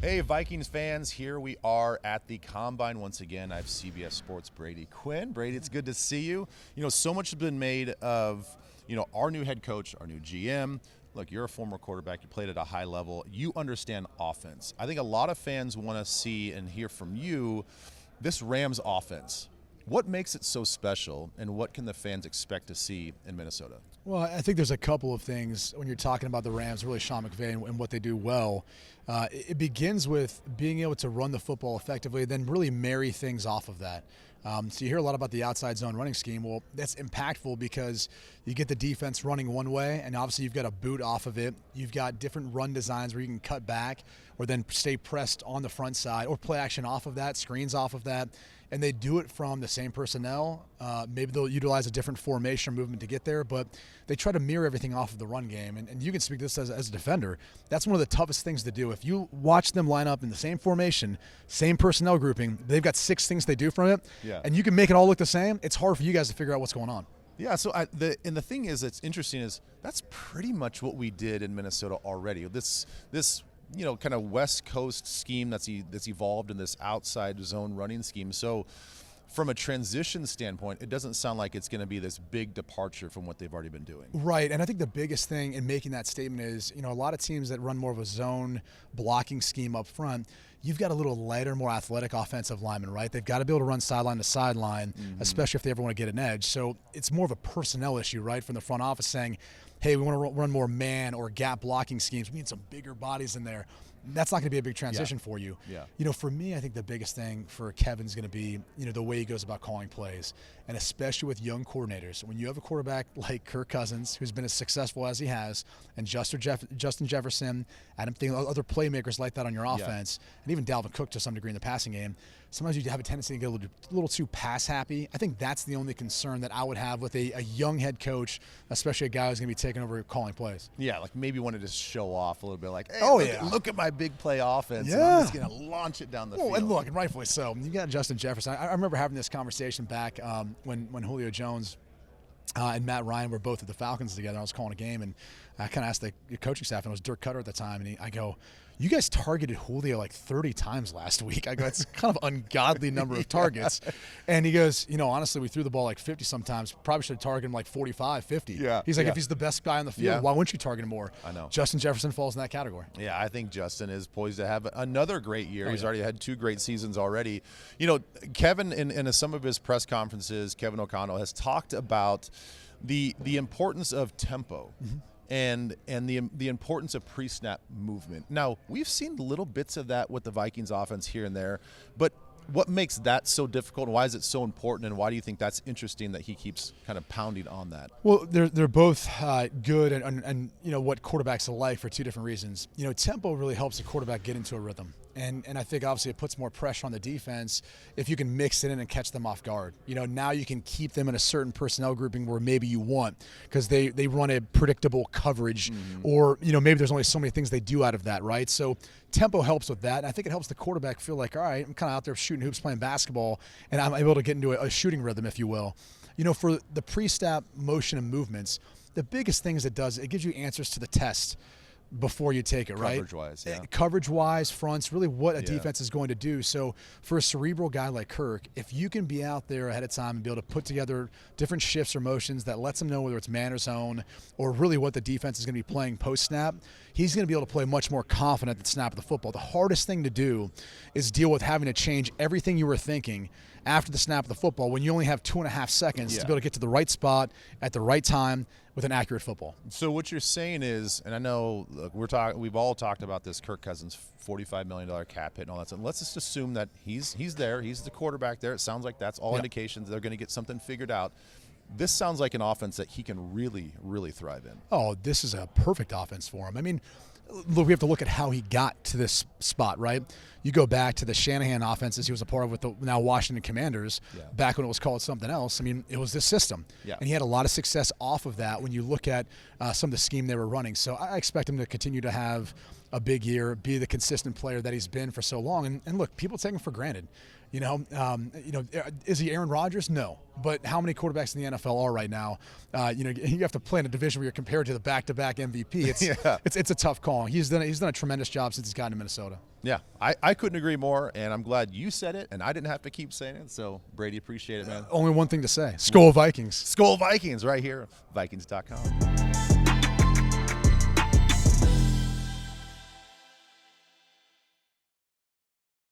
Hey, Vikings fans, here we are at the Combine once again. I have CBS Sports' Brady Quinn. Brady, it's good to see you. You know, so much has been made of, our new head coach, our new GM. Look, you're a former quarterback. You played at a high level. You understand offense. I think a lot of fans want to see and hear from you this Rams offense. What makes it so special, and what can the fans expect to see in Minnesota? Well, I think there's a couple of things when you're talking about the Rams, really Sean McVay and what they do well. It begins with being able to run the football effectively, then really marry things off of that. So you hear a lot about the outside zone running scheme. Well, that's impactful because you get the defense running one way, and obviously you've got a boot off of it. You've got different run designs where you can cut back or then stay pressed on the front side or play action off of that, screens off of that. And they do it from the same personnel. Maybe they'll utilize a different formation or movement to get there, but they try to mirror everything off of the run game. And you can speak to this as a defender. That's one of the toughest things to do. If you watch them line up in the same formation, same personnel grouping, they've got 6 things they do from it, and you can make it all look the same, it's hard for you guys to figure out what's going on. Yeah, so the thing is that's interesting is that's pretty much what we did in Minnesota already. This kind of West Coast scheme that's evolved in this outside zone running scheme. So from a transition standpoint, it doesn't sound like it's going to be this big departure from what they've already been doing. Right, and I think the biggest thing in making that statement is, a lot of teams that run more of a zone blocking scheme up front, you've got a little lighter, more athletic offensive lineman, right? They've got to be able to run sideline to sideline, especially if they ever want to get an edge. So it's more of a personnel issue, right, from the front office saying, hey, we want to run more man or gap blocking schemes. We need some bigger bodies in there. That's not going to be a big transition for you. Yeah. For me, I think the biggest thing for Kevin's going to be, the way he goes about calling plays, and especially with young coordinators. When you have a quarterback like Kirk Cousins, who's been as successful as he has, and Justin Jefferson, Adam Thielen, other playmakers like that on your offense, and even Dalvin Cook to some degree in the passing game, sometimes you have a tendency to get a little too pass happy. I think that's the only concern that I would have with a young head coach, especially a guy who's going to be taking over calling plays. Yeah, like maybe wanted to show off a little bit, like, hey, look at my big play offense. And I'm just going to launch it down the field. And look, and rightfully so. You got Justin Jefferson. I remember having this conversation back when Julio Jones and Matt Ryan were both at the Falcons together. I was calling a game, and I kind of asked the coaching staff, and it was Dirk Cutter at the time, and I go, you guys targeted Julio like 30 times last week. I go, it's kind of ungodly number of targets. And he goes, honestly, we threw the ball like 50 sometimes. Probably should have targeted him like 45, 50. Yeah. He's like, if he's the best guy on the field, why wouldn't you target him more? I know. Justin Jefferson falls in that category. Yeah, I think Justin is poised to have another great year. He's already had 2 great seasons already. Kevin, in some of his press conferences, Kevin O'Connell has talked about the importance of tempo. And the importance of pre-snap movement. Now, we've seen little bits of that with the Vikings offense here and there, but what makes that so difficult, and why is it so important, and why do you think that's interesting that he keeps kind of pounding on that? Well, they're both good and what quarterbacks are like for 2 different reasons. Tempo really helps the quarterback get into a rhythm. And I think obviously it puts more pressure on the defense if you can mix it in and catch them off guard. Now you can keep them in a certain personnel grouping where maybe you want, because they run a predictable coverage, or maybe there's only so many things they do out of that, right? So tempo helps with that. And I think it helps the quarterback feel like, all right, I'm kind of out there shooting hoops, playing basketball, and I'm able to get into a shooting rhythm, if you will. For the pre-snap motion and movements, the biggest things it does, it gives you answers to the test before you take it, right? Coverage-wise, fronts, really what a defense is going to do. So for a cerebral guy like Kirk, if you can be out there ahead of time and be able to put together different shifts or motions that lets him know whether it's man or zone or really what the defense is going to be playing post-snap, he's going to be able to play much more confident at the snap of the football. The hardest thing to do is deal with having to change everything you were thinking after the snap of the football when you only have 2.5 seconds to be able to get to the right spot at the right time with an accurate football. So what you're saying is, and I know we've all talked about this Kirk Cousins $45 million cap hit and all that stuff. Let's just assume that he's there. He's the quarterback there. It sounds like that's all indications they're going to get something figured out. This sounds like an offense that he can really, really thrive in. Oh, this is a perfect offense for him. I mean, look, we have to look at how he got to this spot, right? You go back to the Shanahan offenses he was a part of with the now Washington Commanders back when it was called something else. I mean, it was this system. And he had a lot of success off of that when you look at some of the scheme they were running. So I expect him to continue to have a big year, be the consistent player that he's been for so long. And look, people take him for granted. Is he Aaron Rodgers? No. But how many quarterbacks in the NFL are right now? You have to play in a division where you're compared to the back-to-back MVP. It's a tough call. long. He's done a tremendous job since he's gotten to Minnesota. Yeah, I couldn't agree more, and I'm glad you said it, and I didn't have to keep saying it. So, Brady, appreciate it, man. Only one thing to say. Skol Vikings. Skol Vikings right here, Vikings.com.